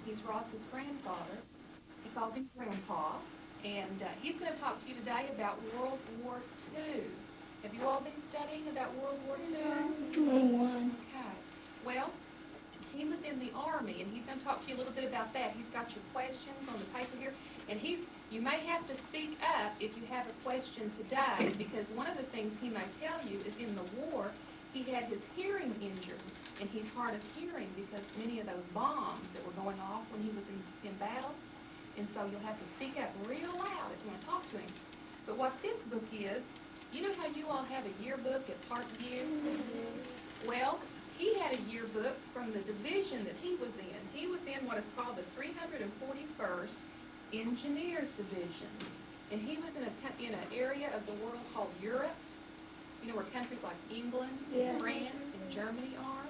He's Ross's grandfather. He calls him Grandpa. And he's going to talk to you today about World War II. Have you all been studying about World War II? One. Okay. Well, he was in the Army, and he's going to talk to you a little bit about that. He's got your questions on the paper here. And you may have to speak up if you have a question today, because one of the things he may tell you is in the war, he had his hearing injured, and he's hard of hearing because many of those bombs that were going off when he was in battle. And so you'll have to speak up real loud if you want to talk to him. But what this book is, you know how you all have a yearbook at Parkview? Well, he had a yearbook from the division that he was in. He was in what is called the 341st Engineers Division. And he was in an area of the world called Europe. You know where countries like England, Yeah. France, and Germany are?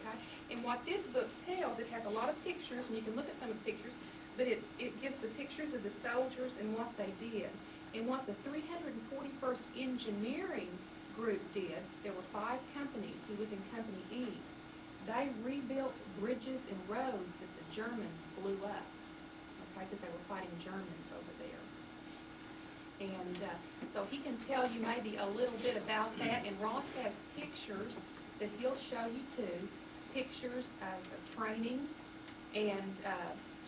Okay? And what this book tells, it has a lot of pictures, and you can look at some of the pictures, but it gives the pictures of the soldiers and what they did. And what the 341st Engineering Group did, there were 5 companies. He was in Company E. They rebuilt bridges and roads that the Germans blew up, okay, because they were fighting Germans over there. And so he can tell you maybe a little bit about that. And Ross has pictures that he'll show you too, pictures of training and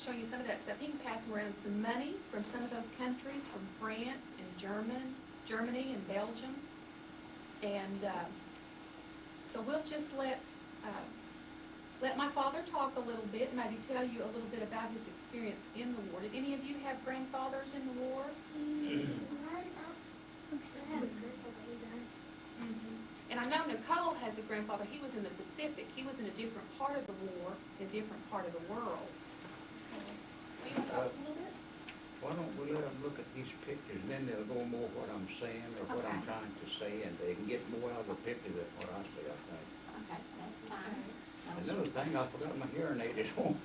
show you some of that stuff. He can pass around some money from some of those countries, from France and Germany and Belgium. And so we'll just let my father talk a little bit and maybe tell you a little bit about his experience in the war. Did any of you have grandfathers in the war? And I know Nicole has a grandfather. He was in the Pacific. He was in a different part of the war, a different part of the world. Will you talk a little bit? Why don't we let them look at these pictures, and then they'll know more what I'm saying or what I'm Okay. trying to say, and they can get more out of the picture than what I say, I think. Okay, that's fine. Another thing, I forgot my hearing aid at home.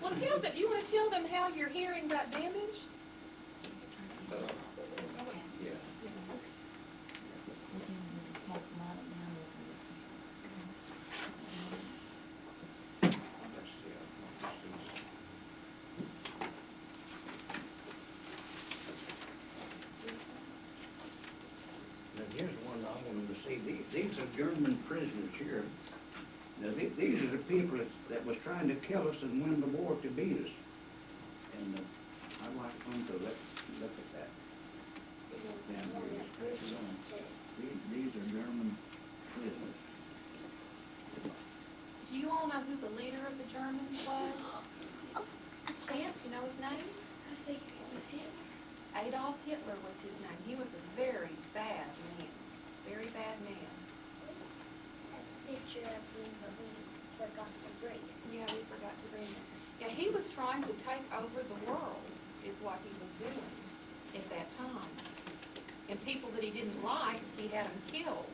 Well, do you want to tell them how your hearing got damaged? Yeah. Let's see, Now, here's one I wanted to see. These are German prisoners here. Now, these are the people that was trying to kill us and win the war to beat us. And I'd like them to look at that. Down here, straight along. These are German prisoners. Do you all know who the leader of the Germans was? Chance, you know his name? Adolf Hitler was his name. He was a very bad man. Very bad man. Picture of him, but we forgot to bring it. Yeah, we forgot to bring it. Yeah, he was trying to take over the world, is what he was doing at that time. And people that he didn't like, he had them killed.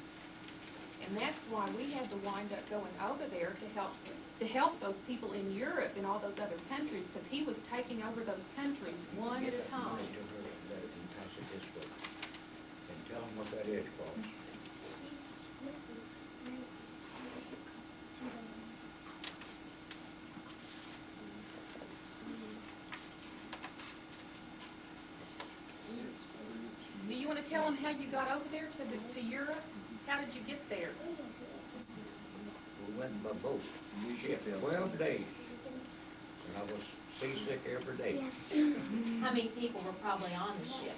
And that's why we had to wind up going over there to help those people in Europe and all those other countries, because he was taking over those countries one at a time. And pass it this way. And tell them what that is, folks. Do you want to tell them how you got over there to Europe? How did you get there? We went by boat. Ship 12 days. And I was seasick every day. How many people were probably on the ship?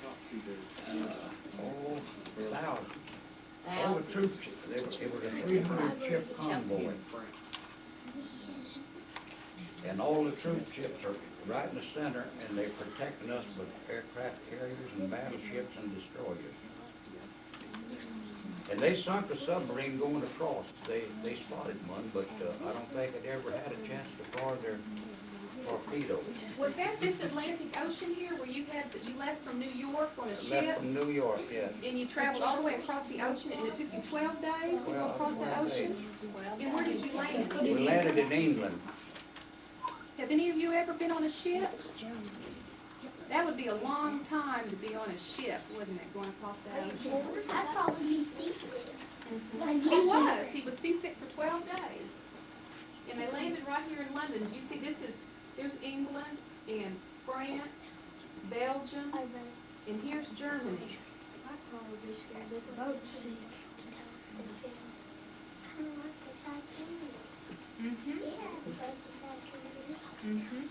Oh, thousands. All the troops, it was a 300-ship convoy. And all the troop ships are right in the center, and they're protecting us with aircraft carriers and battleships and destroyers. And they sunk a submarine going across. They spotted one, but I don't think it ever had a chance to fire their torpedoes. Was that this Atlantic Ocean here where you left from New York on a ship? Left from New York, yeah. And you traveled all the way across the ocean, and it took you 12 days to go across the 12 days. ocean? And where did you land? We landed in England. Have any of you ever been on a ship? That would be a long time to be on a ship, wouldn't it, going across the ocean? I'd probably be seasick. He was. He was seasick for 12 days. And they landed right here in London. You see, there's England and France, Belgium, I bet. and here's Germany. I'd probably be scared if the boat sink. Kind of like the Titanic. Mm-hmm. Yeah, it's like the Titanic. Mm-hmm.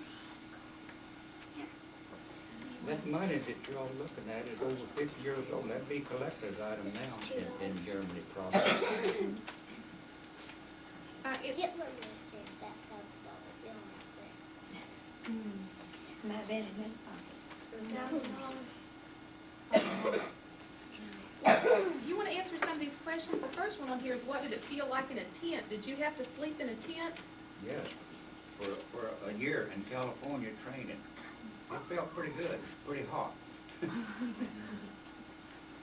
That money that you're all looking at is over 50 years old. That'd be collector's item now in Germany, probably. Hitler was there, that $1,000 bill right Might have been in his pocket. there. You want to answer some of these questions? The first one on here is, what did it feel like in a tent? Did you have to sleep in a tent? Yes, for a year in California training. It felt pretty good, pretty hot.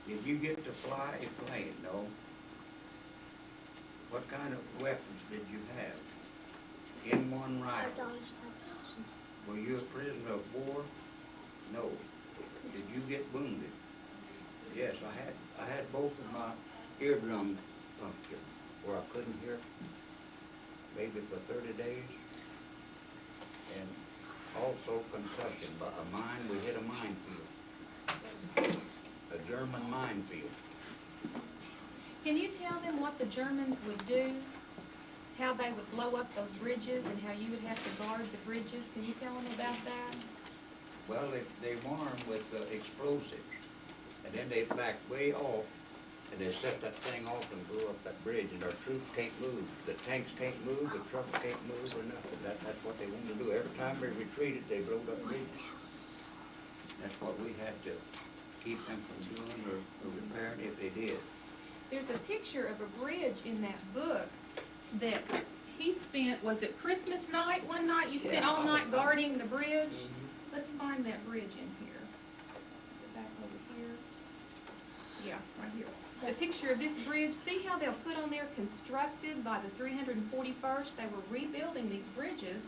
Did you get to fly a plane? No. What kind of weapons did you have? M1 rifle. Were you a prisoner of war? No. Did you get wounded? Yes, I had both of my eardrums punctured, where I couldn't hear, maybe for 30 days. And also concussion by a mine. We hit a minefield, a German minefield. Can you tell them what the Germans would do? How they would blow up those bridges and how you would have to guard the bridges? Can you tell them about that? Well, they armed with explosives, and then they backed way off, and they set that thing off and blew up that bridge, and our troops can't move. The tanks can't move, the trucks can't move, or nothing. That's what they wanted to do. Every time they retreated, they blew up bridges. That's what we had to keep them from doing or repairing if they did. There's a picture of a bridge in that book that he spent, was it Christmas night? One night you spent all night guarding the bridge? Let's find that bridge in here. Get back over here. Yeah, right here. The picture of this bridge, see how they'll put on there constructed by the 341st? They were rebuilding these bridges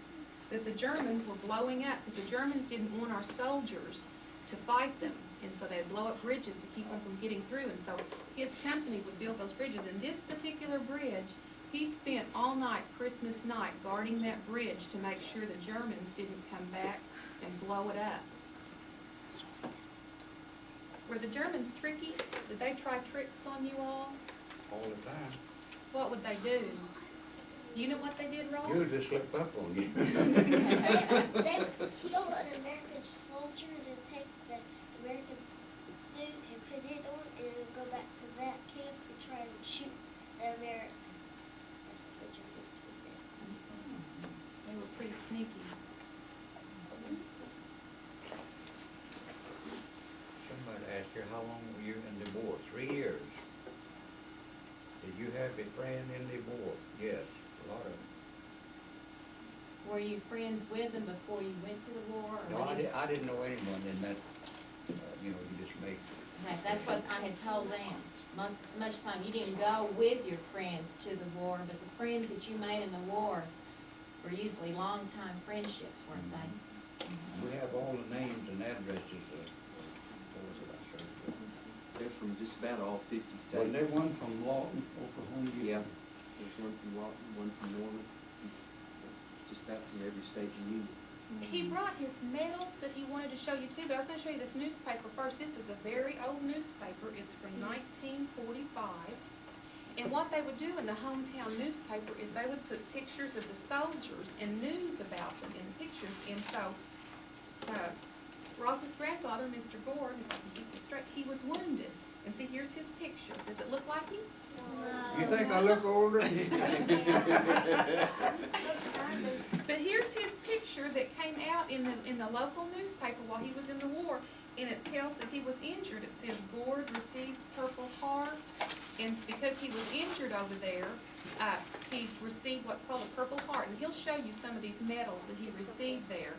that the Germans were blowing up because the Germans didn't want our soldiers to fight them. And so they'd blow up bridges to keep them from getting through. And so his company would build those bridges. And this particular bridge, he spent all night, Christmas night, guarding that bridge to make sure the Germans didn't come back and blow it up. Were the Germans tricky? Did they try tricks on you all? All the time. What would they do? Do you know what they did, Ross? You'll just slip up on you. They kill an American soldier and then take the American suit and put it on and go back to that camp and try to shoot the American. That's what the Germans would do. They were pretty sneaky. Somebody asked you, how long were you in the war? 3 years. Did you have a friend in the war? Yes, a lot of them. Were you friends with them before you went to the war? Or No, when you- I didn't know anyone in that, you just make. Right, that's what I had told them. Much time, you didn't go with your friends to the war, but the friends that you made in the war were usually long-time friendships, weren't they? We have all the names and addresses of, They're from just about all 50 states. was there one from Lawton, Oklahoma? Yeah, there's one from Walton, one from Norman, just about from every state in the union. He brought his medals that he wanted to show you too, but I was going to show you this newspaper first. This is a very old newspaper. It's from 1945. And what they would do in the hometown newspaper is they would put pictures of the soldiers and news about them in the pictures. And so Ross's grandfather, Mr. Gourd, if I can keep this straight, he was wounded. And see, here's his picture. Does it look like him? You think I look older? But here's his picture that came out in the local newspaper while he was in the war, and it tells that he was injured. It says Gourd receives Purple Heart, and because he was injured over there, he received what's called a Purple Heart, and he'll show you some of these medals that he received there.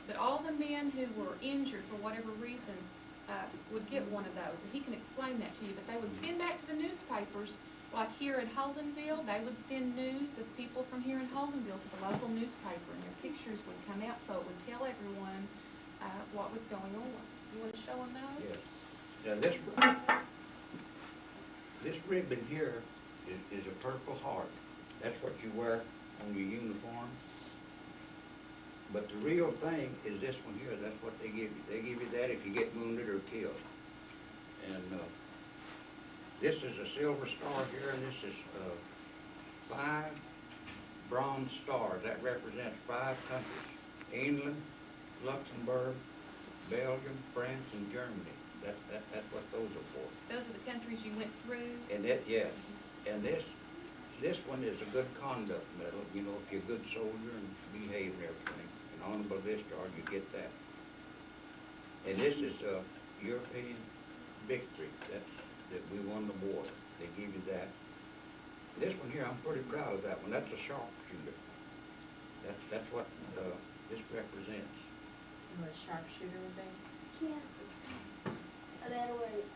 But all the men who were injured for whatever reason would get one of those, and he can explain that to you. But they would send back to the newspapers, like here in Holdenville, they would send news of people from here in Holdenville to the local newspaper, and their pictures would come out, so it would tell everyone what was going on. You want to show them those? Yes. Now this ribbon here is a Purple Heart. That's what you wear on your uniform. But the real thing is this one here, that's what they give you. They give you that if you get wounded or killed. And this is a silver star here, and this is 5 bronze stars. That represents 5 countries: England, Luxembourg, Belgium, France, and Germany. That's what those are for. Those are the countries you went through? And that, yes, and this one is a good conduct medal. You know, if you're a good soldier and behave and everything, an honorable discharge, you get that. And this is European victory. That we won the war. They give you that. This one here, I'm pretty proud of that one. That's a sharpshooter. That's what this represents. You know what a sharpshooter would be? Yeah. A man wearing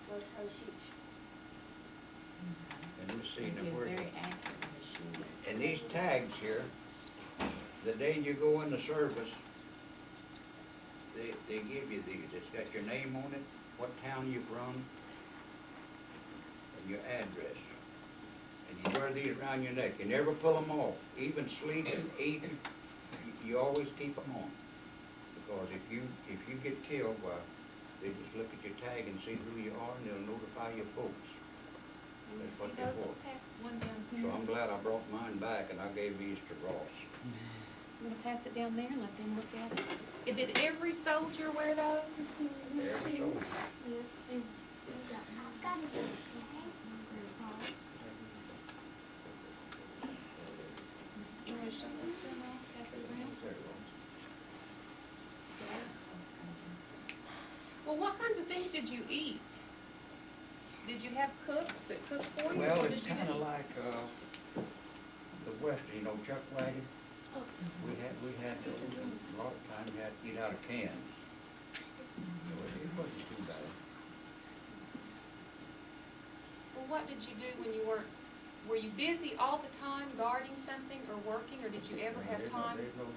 low-toe shoes. And you see, He now is where, very accurate in his shooting. and these tags here, the day you go in the service, they give you these. It's got your name on it, what town you're from, and your address. And you wear these around your neck. You never pull them off. Even sleeping, eating, you always keep them on. Because if you get killed, well, they just look at your tag and see who you are, and they'll notify your folks. That's what they're for. One down So here. I'm glad I brought mine back, and I gave these to Ross. I'm gonna pass it down there and let them look at it. Did every soldier wear those? Every soldier. Yes. And I've got it. you wanna show this to them all? Pass it around? Well, what kinds of things did you eat? Did you have cooks that cooked for you? Well, or it's did you kind of just- like the Western, you know, chuck wagon. Oh. We had a lot of times you had to eat out of cans. So it wasn't too bad. Well, what did you do when you were you busy all the time guarding something or working, or did you ever have time? There's no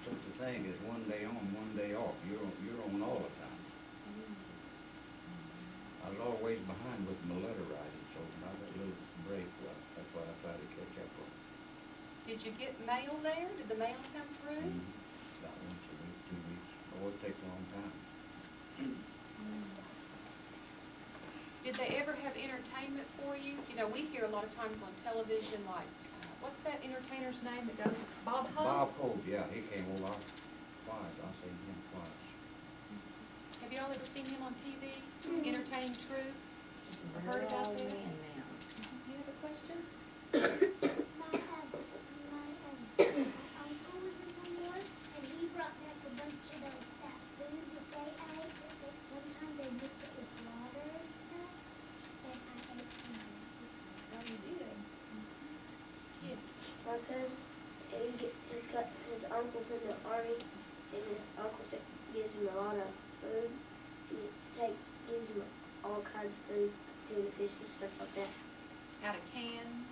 such a thing as one day on, one day off. You're on all the time. I was always behind with my letter writing, so when I got a little break, well, that's why I tried to catch up on. Did you get mail there? Did the mail come through? About once a week, 2 weeks. Oh, it takes a long time. Did they ever have entertainment for you? You know, we hear a lot of times on television, like, what's that entertainer's name that goes, Bob Hope? Bob Hope, yeah, he came over twice. I seen him twice. Have y'all ever seen him on TV, entertaining troops? Or heard We're about all that? in now. You have a question? My uncle was in the war, and he brought back a bunch of that food that they ate. Sometimes they mixed it with water and stuff, and I ate some of it. Oh, you did? Yeah. My cousin, his uncle's in the army, and his uncle gives him a lot of food. Gives him all kinds of food, tuna fish and stuff like that. Out of cans?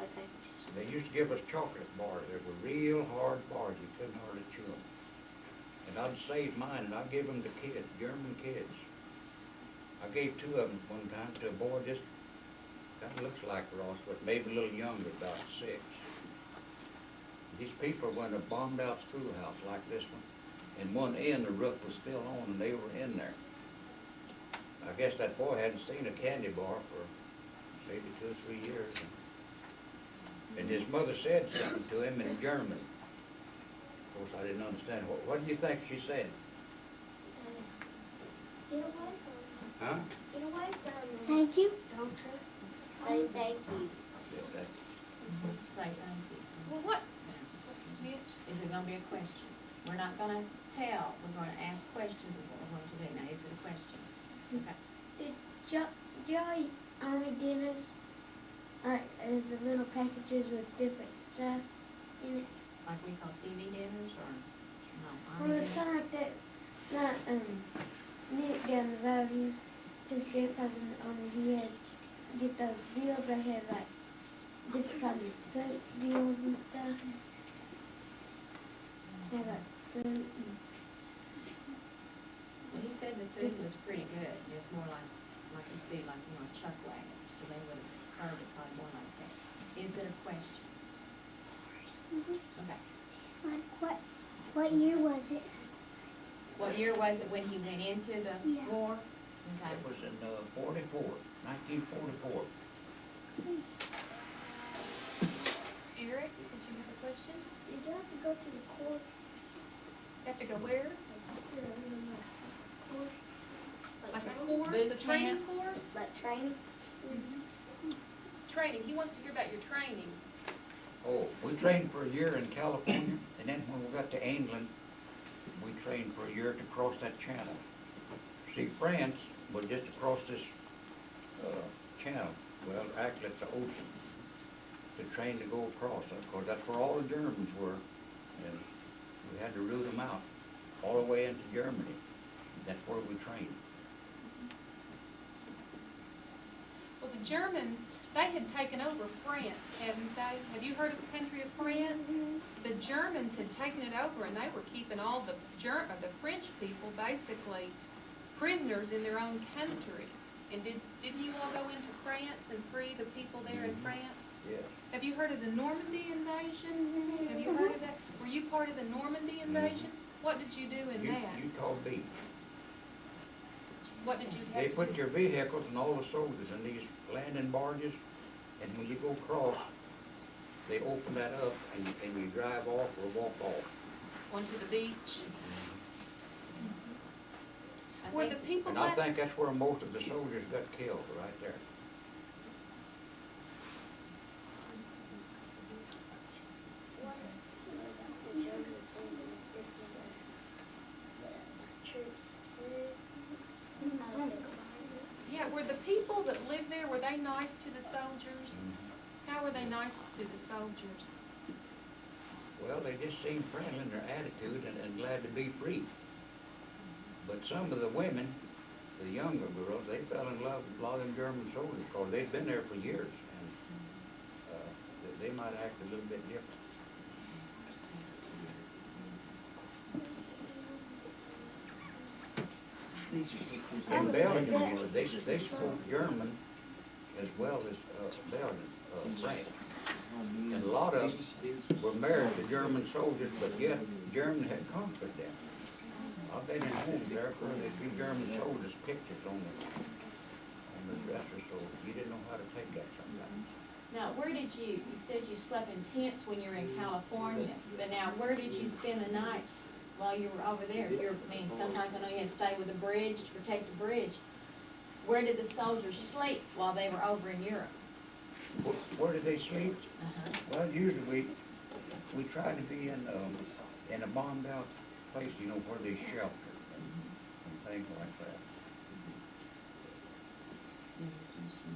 Okay. They used to give us chocolate bars. They were real hard bars. You couldn't hardly chew them. And I'd save mine, and I'd give them to kids, German kids. I gave 2 of them one time to a boy just kind of looks like Ross, but maybe a little younger, about 6. These people went and bombed out schoolhouse like this one. And one end, the roof was still on, and they were in there. I guess that boy hadn't seen a candy bar for maybe 2 or 3 years. And his mother said something to him in German. Of course, I didn't understand. What do you think she said? Get away from him. Huh? Get away from him. Thank you. Don't trust him. Say thank you. Yeah, that- Say thank you. Well, what, Mitch? Is it gonna be a question? We're not gonna tell, we're gonna ask questions is what we're going to do. Now, is it a question? Okay. Did y'all eat army dinners? Is the little packages with different stuff in it? Like we call TV dinners, or, no? Well, it's kind of like that. Nick down the road, his grandpa's in the army. He had get those deals. They had like different kinds of soup deals and stuff. They had like soup and Well, he said the food was pretty good. It's more like you see, like, chuck wagon. So they would have served it probably more like that. Is it a question? Okay. What year was it? What year was it when he went into the Yeah. war? Okay. It was in 1944. Eric, did you have a question? Did you have to go to the court? Have to go where? Like a course, Boot a training camp. course? Like training? Training, he wants to hear about your training. Oh, we trained for a year in California, and then when we got to England, we trained for a year to cross that channel. See, France was just across this channel, well, actually it's the ocean, to train to go across. Of course, that's where all the Germans were, and we had to root them out all the way into Germany. That's where we trained. Well, the Germans, they had taken over France, haven't they? Have you heard of the country of France? The Germans had taken it over, and they were keeping all the French people basically prisoners in their own country. And didn't you all go into France and free the people there in France? Yes. Have you heard of the Normandy invasion? Have you heard of that? Were you part of the Normandy invasion? What did you do in that? You called me. What did you have They to put do? your vehicles and all the soldiers in these landing barges, and when you go across, they open that up, and you drive off or walk off. Onto the beach? I Were think- the people And I back? think that's where most of the soldiers got killed, right there. What about the Germans and the troops? How they combined it? Yeah, were the people that lived there, were they nice to the soldiers? How were they nice to the soldiers? Well, they just seemed friendly in their attitude and glad to be free. But some of the women, the younger girls, they fell in love with a lot of them German soldiers, because they'd been there for years, and they might act a little bit different. In Belgium, they spoke German as well as French. And a lot of them were married to German soldiers, but yet Germany had conquered them. I've been in homes there where they see German soldiers' pictures on the dresser, so you didn't know how to take that sometimes. Now, where did you said you slept in tents when you were in California, but now where did you spend the nights while you were over there? Sometimes I know you had to stay with the bridge to protect the bridge. Where did the soldiers sleep while they were over in Europe? Where did they sleep? Well, usually we try to be in a bombed out place, you know, where they shelter and things like that.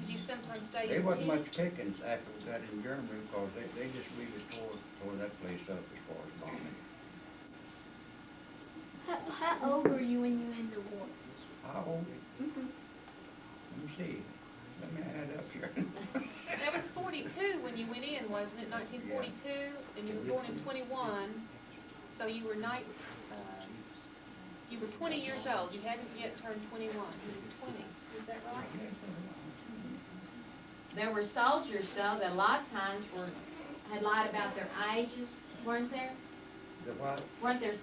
Did you sometimes stay There in wasn't tents? much pickings after we got in Germany, because they just really tore that place up as far as bombing. How old were you when you were in the war? How old? Let me see. Let me add up here. That was 42 when you went in, wasn't it? 1942, and you were born in 21, so you were you were 20 years old. You hadn't yet turned 21. You were 20. Is that right? There were soldiers, though, that a lot of times had lied about their ages, weren't there? The what? Weren't there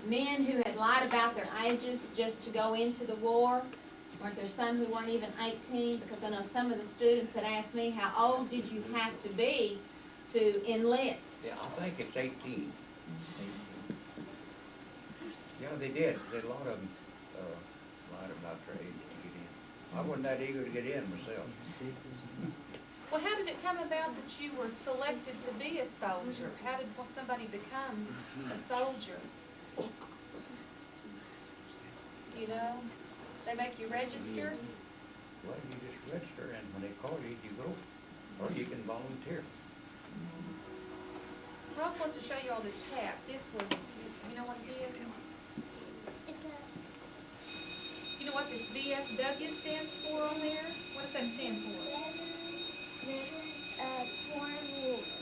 men who had lied about their ages just to go into the war? Weren't there some who weren't even 18? Because I know some of the students had asked me, how old did you have to be to enlist? Yeah, I think it's 18. Yeah, they did. A lot of them lied about their age to get in. I wasn't that eager to get in myself. Well, how did it come about that you were selected to be a soldier? How did somebody become a soldier? You know, they make you register. Well, you just register, and when they call you, you go, or you can volunteer. Ross wants to show you all this cap. This was, you know what it is? You know what this VFW stands for on there? What does that stand for? Foreign wars.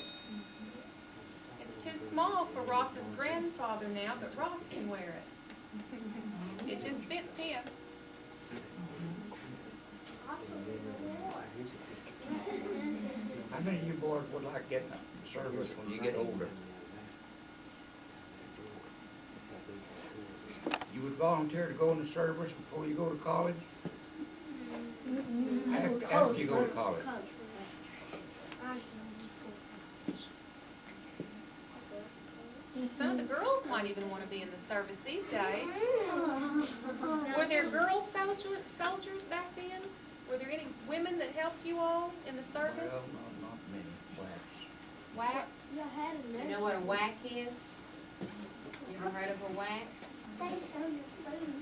It's too small for Ross's grandfather now, but Ross can wear it. It just fits him. I How many of you boys would like getting a service when you get older? You would volunteer to go in the service before you go to college? After you go to college? Some of the girls might even want to be in the service these days. Were there girl soldiers back then? Were there any women that helped you all in the service? Well, not many, blacks. Whack? You had a nurse. You know what a whack is? You ever heard of a whack? They sell your food.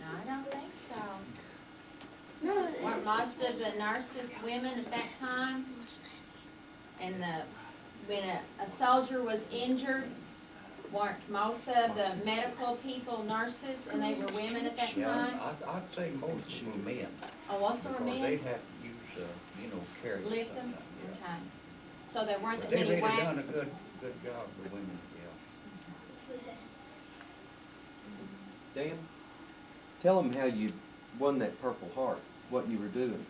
No, I don't think so. No, Weren't most of the nurses women at that time? And when a soldier was injured, weren't most of the medical people nurses, and they were women at that Yeah, time? I'd say most of them were men. Oh, most of them were Because men? they'd have to use, carry Lift them? sometimes, yeah. Okay. So there weren't But that they many really done a whacks? good job for women, yeah. Dan, tell them how you won that Purple Heart, what you were doing.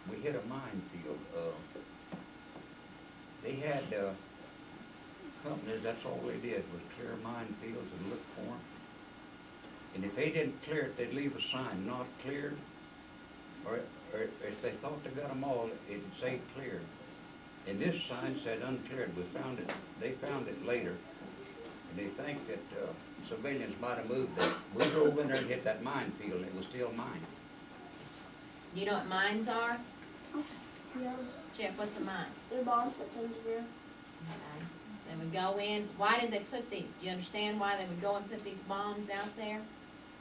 We hit a minefield. They had companies, that's all they did was clear minefields and look for them. And if they didn't clear it, they'd leave a sign, not cleared. Or if they thought they got them all, it'd say cleared. And this sign said uncleared. They found it later. And they think that civilians might have moved it. We drove in there and hit that minefield, and it was still mine. Do you know what mines are? Yeah. Jeff, what's a mine? Your boss that comes around. Okay. They would go in, why did they put these? Do you understand why they would go and put these bombs out there?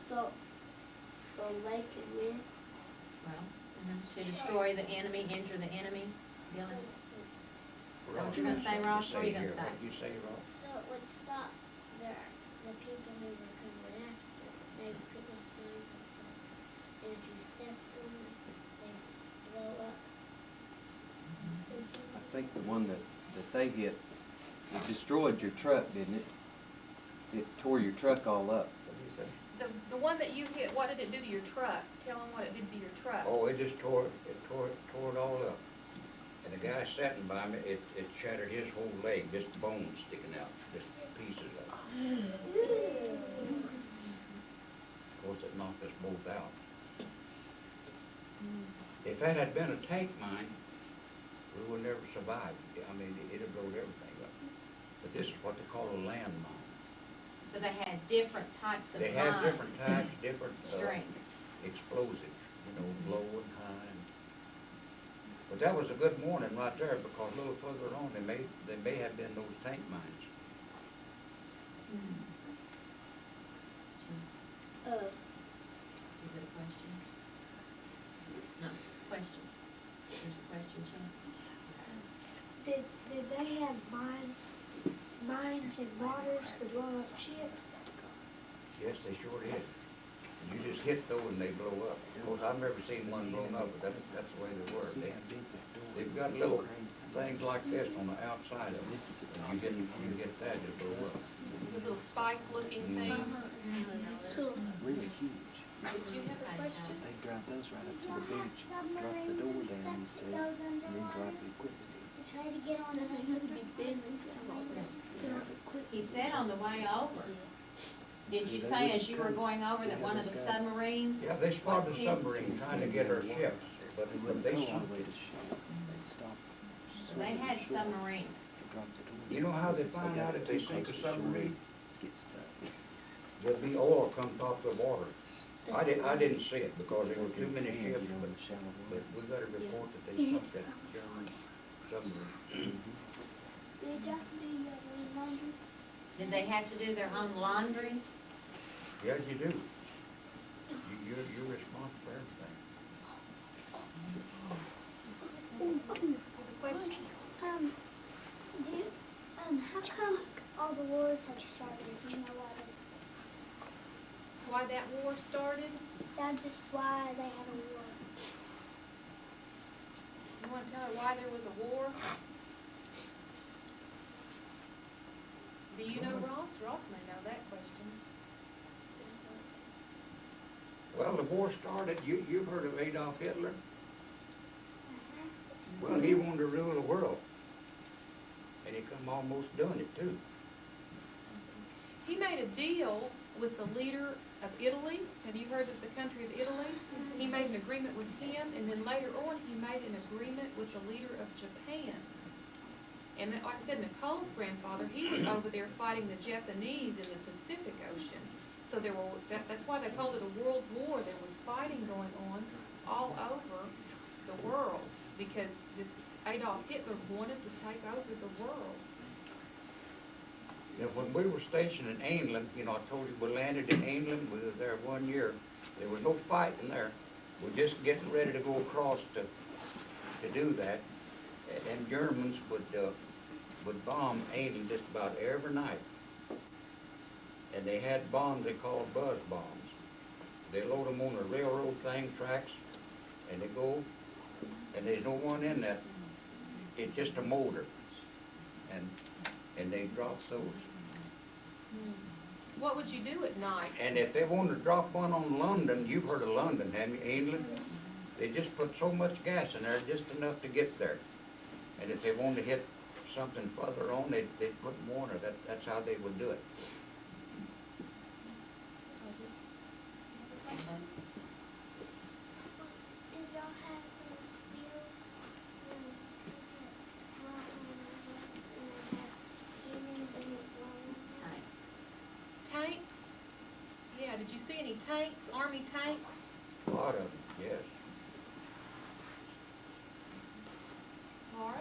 So they could win. Well, to destroy the enemy, injure the enemy. Billy? What you gonna say, Ross? What are you gonna say? What you say, Ross? So it would stop the people who were coming after. They would put those mines up there. And if you stepped on them, they'd blow up. I think the one that they hit, it destroyed your truck, didn't it? It tore your truck all up. What do you say? The one that you hit, what did it do to your truck? Tell them what it did to your truck. Oh, it just tore it all up. And the guy sitting by me, it shattered his whole leg, just bones sticking out, just pieces of it. Of course, it knocked us both out. If that had been a tank mine, we would never survive. I mean, it'd have blown everything up. But this is what they call a landmine. So they had different types of They mines. have different types, different Strengths. explosives, low and high. But that was a good warning right there, because a little further on, they may have been those tank mines. Is it a question? No, question. There's a question, Sean. Did they have mines and waters to blow up ships? Yes, they sure did. You just hit those and they blow up. Of course, I've never seen one blown up, but that's the way they work. They've got little things like this on the outside of them. And you get that, it blow up. Those little spike-looking things. Really huge. Did you have a question? They drive those right up to the beach, drop the door down, you see, and then drive the equipment in. Try to get on the He said on the way over. Did you say as you were going over that one of the submarines? Yeah, they spotted a submarine trying to get our ships, but They wouldn't they go all sunk the way it. to shore. They'd stop. So they had submarines. Drop the door. You know how they If find got out if they too sink close a to shore, submarine? Get stuck. There'll be oil comes off the water. I didn't see it because there were too many Sand, ships, you know, but in the shallow But water. we got a report that they sunk that German submarine. Did you have to do your own laundry? Did they have to do their own laundry? Yes, you do. You're responsible for everything. Question? How come all the wars have started? Do you know why? Why that war started? That's just why they had a war. You want to tell her why there was a war? Do you know Ross? Ross may know that question. Well, the war started, you've heard of Adolf Hitler? Well, he wanted to rule the world. And he come almost done it too. He made a deal with the leader of Italy. Have you heard of the country of Italy? He made an agreement with him, and then later on he made an agreement with the leader of Japan. And then, like I said, Nicole's grandfather, he was over there fighting the Japanese in the Pacific Ocean. So there were, that's why they called it a world war. There was fighting going on all over the world because this Adolf Hitler wanted to take over the world. You know, when we were stationed in England, you know, I told you we landed in England. We were there 1 year. There was no fighting there. We're just getting ready to go across to do that. And Germans would bomb England just about every night. And they had bombs they called buzz bombs. They load them on the railroad thing, tracks, and they go, and there's no one in that. It's just a motor. And they drop those. What would you do at night? And if they wanted to drop one on London, you've heard of London, haven't you, England? They just put so much gas in there, just enough to get there. And if they wanted to hit something further on, they'd put more. That's how they would do it. Did y'all have those fields when people run and they have humans in it running? Tanks? Yeah, did you see any tanks, army tanks? A lot of them, yes. Laura?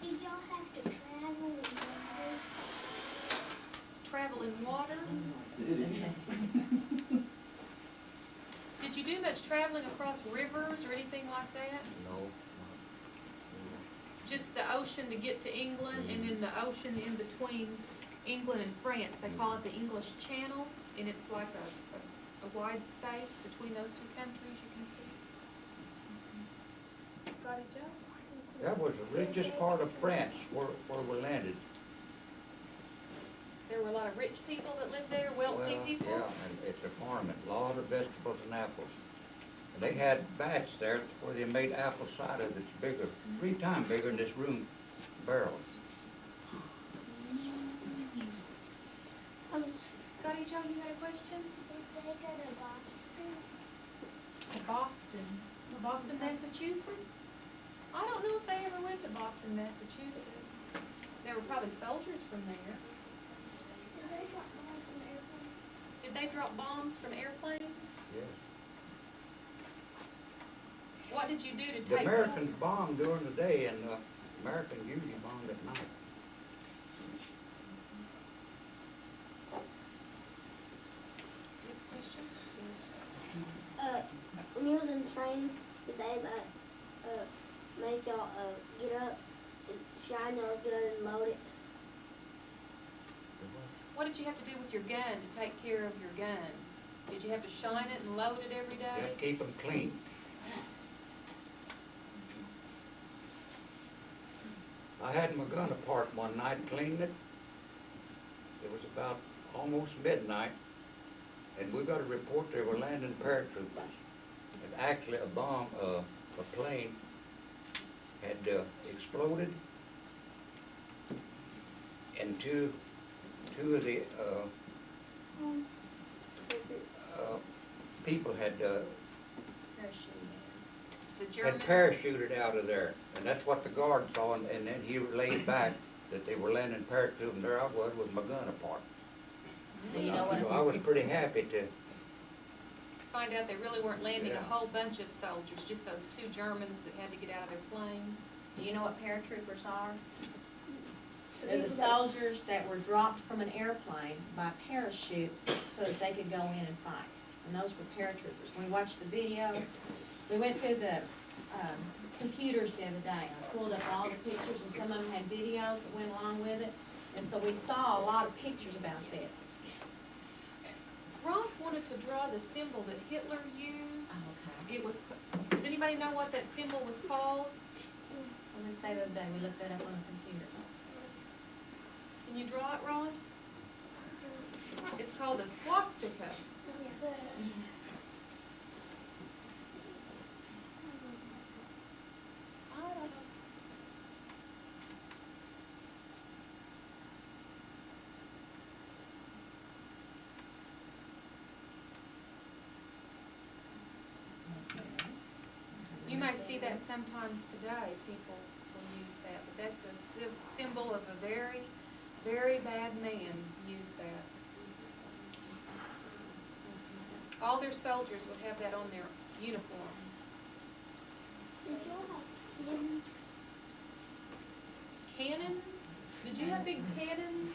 Did y'all have to travel in water? Travel in water? Did you do much traveling across rivers or anything like that? No. Just the ocean to get to England and then the ocean in between England and France. They call it the English Channel, and it's like a wide space between those two countries you can see. Got it, Joe? That was the richest part of France where we landed. There were a lot of rich people that lived there, wealthy people. Yeah, and it's a farming, a lot of vegetables and apples. And they had vats there where they made apple cider that's bigger, 3 times bigger than this room barrel. Scotty, Joe, you had a question? Did they go to Boston? To Boston. Boston, Massachusetts? I don't know if they ever went to Boston, Massachusetts. There were probably soldiers from there. Did they drop bombs on airplanes? Did they drop bombs from airplanes? Yes. What did you do to The take Americans bombed during the day, and the Americans usually bombed at night. When you was in training, did they make y'all get up and shine y'all's gun and load it? What did you have to do with your gun to take care of your gun? Did you have to shine it and load it every day? Just keep them clean. I had my gun apart one night and cleaned it. It was about almost midnight, and we got a report they were landing paratroopers. And actually a bomb, a plane had exploded, and two of the people had The German? parachuted out of there, and that's what the guard saw, and then he relayed back that they were landing parachuting. There I was with my gun apart. You know what? So I was pretty happy to. Find out they really weren't landing Yeah. a whole bunch of soldiers, just those 2 Germans that had to get out of their plane. Do you know what paratroopers are? They're the soldiers that were dropped from an airplane by parachute so that they could go in and fight. And those were paratroopers. We watched the videos. We went through the computers the other day. I pulled up all the pictures, and some of them had videos that went along with it. And so we saw a lot of pictures about this. Ross wanted to draw the symbol that Hitler used. Okay. It was, does anybody know what that symbol was called? Let me say the other day, we looked that up on the computer. Can you draw it, Ross? It's called a swastika. I don't know. may see that sometimes today, people will use that, but that's a symbol of a very, very bad man used that. All their soldiers would have that on their uniforms. Did y'all have cannons? Cannons? Did you have big cannons?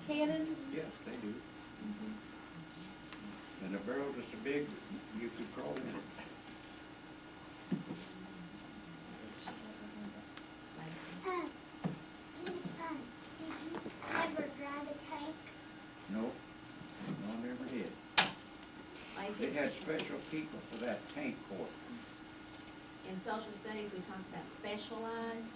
Cannons? Yes, they do. And the barrel is so big, you could crawl in it. Did you ever drive a tank? No, no, I never did. Like They had special people for that tank course. in social studies, we talked about specialized.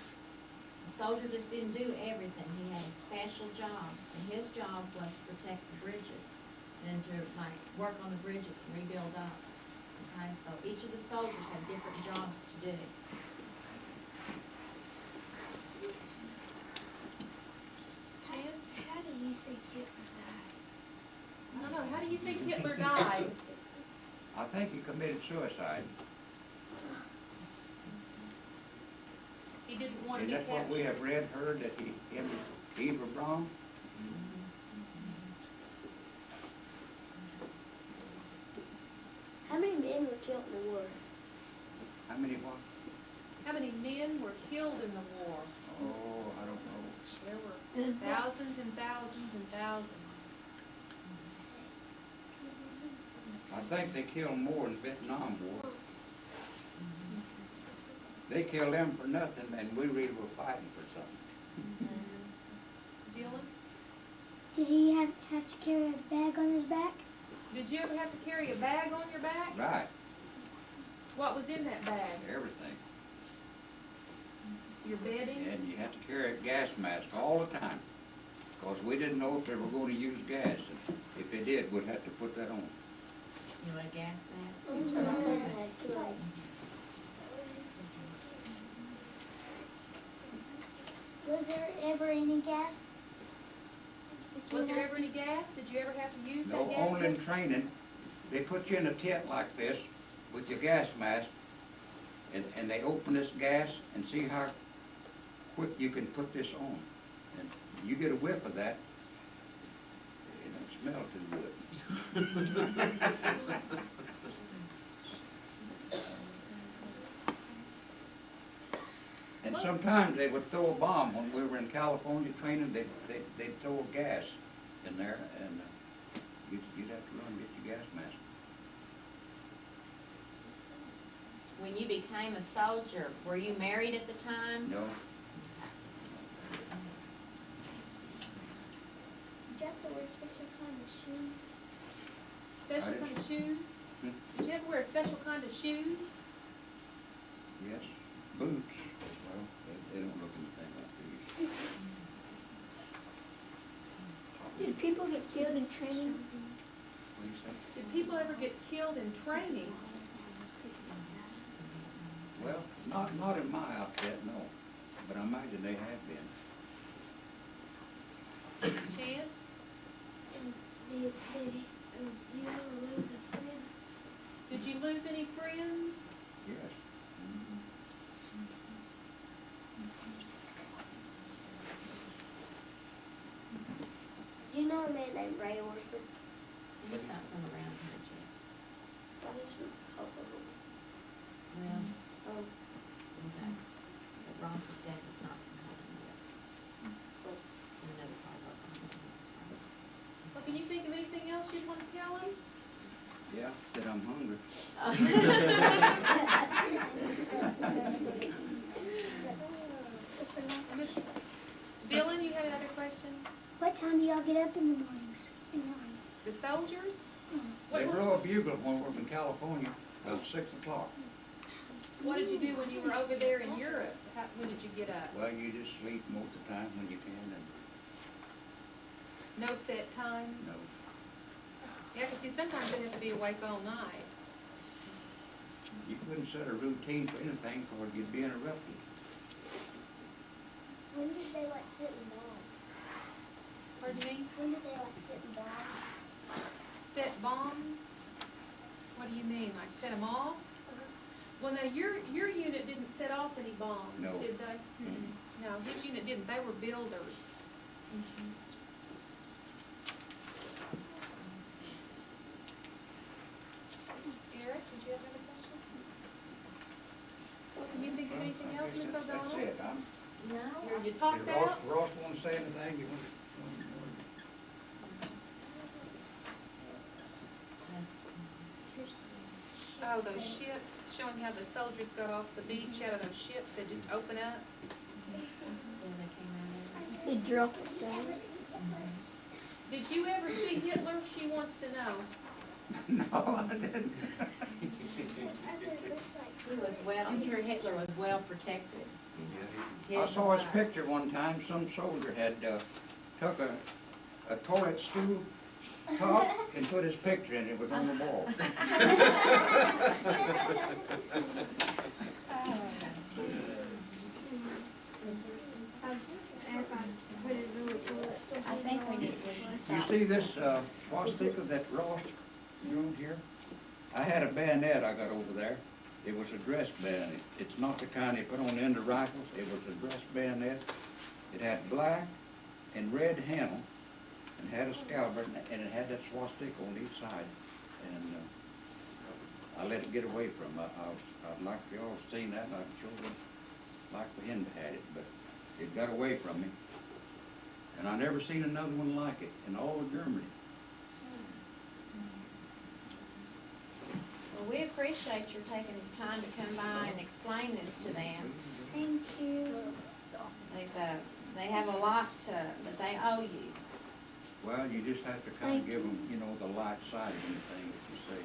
The soldier just didn't do everything. He had special jobs, and his job was to protect the bridges and to like work on the bridges and rebuild us. Okay, so each of the soldiers have different jobs to do. Chance? How do you think Hitler died? No, how do you think Hitler died? I think he committed suicide. He didn't want to Is be that what we captured. have read, heard, that him and Eve were wrong? How many men were killed in the war? How many what? How many men were killed in the war? Oh, I don't know. There were thousands and thousands and thousands. I think they killed more in the Vietnam War. They killed them for nothing, and we really were fighting for something. Dylan, Did he have to carry a bag on his back? did you ever have to carry a bag on your back? Right, What was in that bag? everything. Your bedding? And you had to carry a gas mask all the time, because we didn't know if they were going to use gas. And if they did, we'd have to put that on. You want a gas mask? Was there ever any gas? Was there ever any gas? Did you ever have to use No, that gas? only in training. They put you in a tent like this with your gas mask, and they open this gas and see how quick you can put this on. And you get a whiff of that, it don't smell too good. And sometimes they would throw a bomb when we were in California training. They'd throw gas in there, and you'd have to run and get your gas mask. When you became a soldier, were you married at the time? No, Did you have to wear special kind of shoes? Special I didn't- kind of shoes? Did you ever wear a special kind of shoes? yes, boots. Well, they don't look anything like these. Did people get killed in training? What do you say? Did people ever get killed in training? Well, not in my outfit, no. But I imagine they have been. Chance? Did you ever lose a friend? Did you lose any friends? Yes. Do you know a man named Ray Orford? He's not from around here, Jeff. Well, he's from Oklahoma. Well, Oh, okay. But Ross's dad is not from Holdenville. From another part of Oklahoma. Well, can you think of anything else you'd want to tell him? Yeah, said I'm hungry. Dylan, you had another question? What time do y'all get up in the mornings? The soldiers? They blow a bugle when we're in California, about 6 o'clock. What did you do when you were over there in Europe? When did you get up? Well, you just sleep most of the time when you can, and No set time? no. Yeah, 'cause see, sometimes you have to be awake all night. You couldn't set a routine for anything, or you'd be interrupted. When did they like sitting down? Pardon me? When did they like sitting down? Set bombs? What do you mean, like set them off? Well, now, your unit didn't set off any bombs, No. did they? No, his unit didn't, they were builders. Eric, did you have another question? Can you think of anything else, Ms. O'Donnell? That's it. No. You talked Did Ross, out? Ross want to say anything? You want to? Oh, those ships, showing how the soldiers got off the beach out of those ships that just open up. They dropped it down. Did you ever see Hitler? She wants to know. No, I didn't. He was well, I'm sure Hitler was well protected. I saw his picture one time. Some soldier had took a toilet stool top and put his picture in it. It was on the wall. I think we need to You stop. see this swastika that Ross drew here? I had a bayonet I got over there. It was a dress bayonet. It's not the kind they put on the end of rifles. It was a dress bayonet. It had black and red handle and had a scabbard, and it had that swastika on each side. And I let it get away from me. I'd like for y'all to seen that, and I'd sure would like for him to had it, but it got away from me. And I never seen another one like it in all of Germany. Well, we appreciate your taking the time to come by and explain this to them. Thank you. They have a lot that they owe you. Well, you just have to kind of give them, you know, the light side of anything that you say.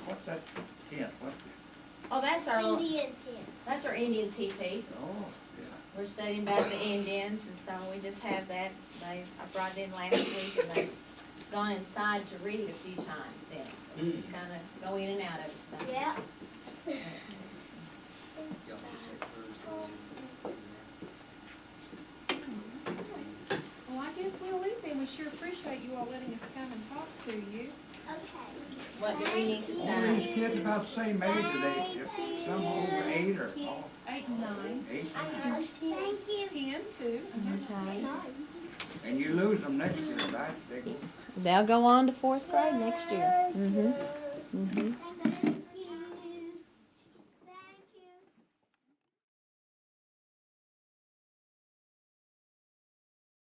What's that tent? Oh, that's our, Indian tent. that's our Indian teepee. Oh, yeah. We're studying about the Indians, and so we just have that. I brought it in last week, and they've gone inside to read a few times then. So just kind of go in and out of it. So. Yeah. Well, I guess we'll leave then. We sure appreciate you all letting us come and talk to you. Okay. What do we need to All say? these kids about the same age today. Some over 8 or all 8 and 9. 8. Thank you. 10 too. And you lose them next year, right? They go. They'll go on to fourth grade next year. Mm-hmm. Mm-hmm.